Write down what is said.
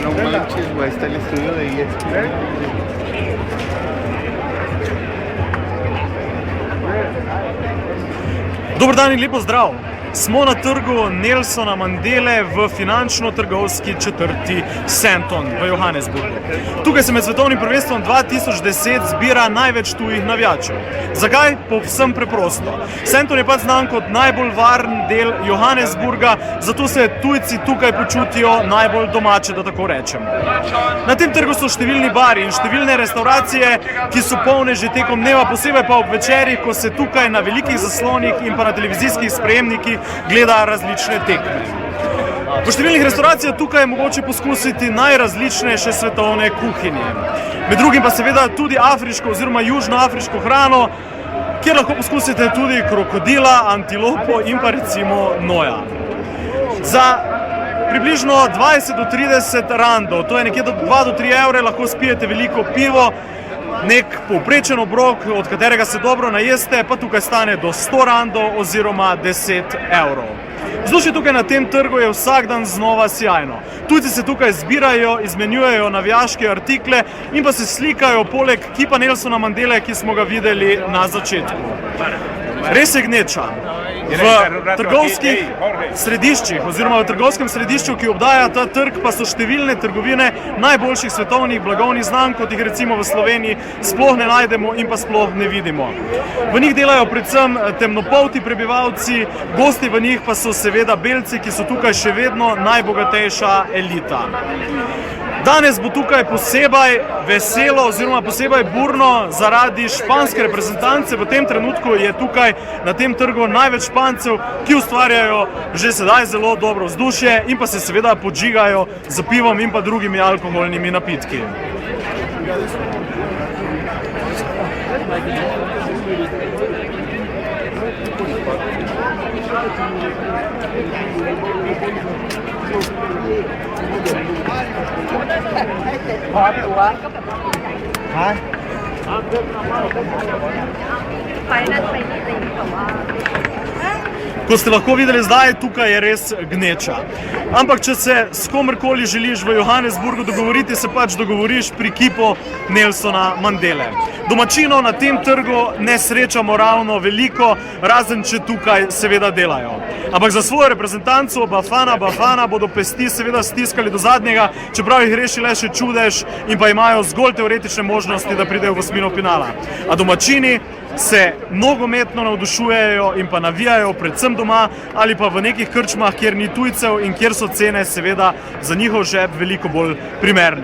No manches, güey, está el estudio de ESPN. Dober dan in lepo zdrav. Smo na trgu Nelsona Mandele v finančno-trgovski četrti Senton v Johannesburgu. Tukaj se med svetovnim prvenstvom 2010 zbira največ tujih navijačev. Zakaj? Povsem preprosto. Senton je pač znan kot najbolj varen del Johannesburga, zato se tujci tukaj počutijo najbolj domače, da tako rečem. Na tem trgu so številni bari in številne restauracije, ki so polne že tekom dneva, posebej pa ob večerih, ko se tukaj na velikih zaslonih in pa na televizijskih sprejemnikih gleda različne tekme. V številnih restauracijah tukaj je mogoče poskusiti najrazličnejše svetovne kuhinje. Med drugim pa seveda tudi afriško oziroma južnoafriško hrano, kjer lahko poskusite tudi krokodila, antilopo in pa recimo noja. Za približno 20 do 30 randov, to je nekje do 2 do 3 evre, lahko spijete veliko pivo, nek povprečen obrok, od katerega se dobro najeste, pa tukaj stane do 100 randov oziroma 10 evrov. Vzdušje tukaj na tem trgu je vsak dan znova sjajno. Tujci se tukaj zbirajo, izmenjujejo navijaške artikle in pa se slikajo poleg kipa Nelsona Mandele, ki smo ga videli na začetku. Res je gneča. V trgovskih središčih oziroma v trgovskem središču, ki obdaja ta trg, pa so številne trgovine najboljših svetovnih blagovnih znamk, kot jih recimo v Sloveniji sploh ne najdemo in pa sploh ne vidimo. V njih delajo predvsem temnopolti prebivalci, gosti v njih pa so seveda belci, ki so tukaj še vedno najbogatejša elita. Danes bo tukaj posebej veselo oziroma posebej burno zaradi španske reprezentance. V tem trenutku je tukaj na tem trgu največ Špancev, ki ustvarjajo že sedaj zelo dobro vzdušje in pa se seveda podžigajo z pivom in pa drugimi alkoholnimi napitki. Ko ste lahko videli zdaj, tukaj je res gneča. Ampak če se s komerkoli želiš v Johannesburgu dogovoriti, se pač dogovoriš pri kipu Nelsona Mandele. Domačinov na tem trgu ne srečamo ravno veliko, razen če tukaj seveda delajo. Ampak za svojo reprezentanco Bafana bodo pesti seveda stiskali do zadnjega, čeprav jih reši le še čudež in pa imajo zgolj teoretične možnosti, da pridejo v osmino finala. A domačini se nogometno navdušujejo in pa navijajo predvsem doma ali pa v nekih krčmah, kjer ni tujcev in kjer so cene seveda za njihov žep veliko bolj primerne.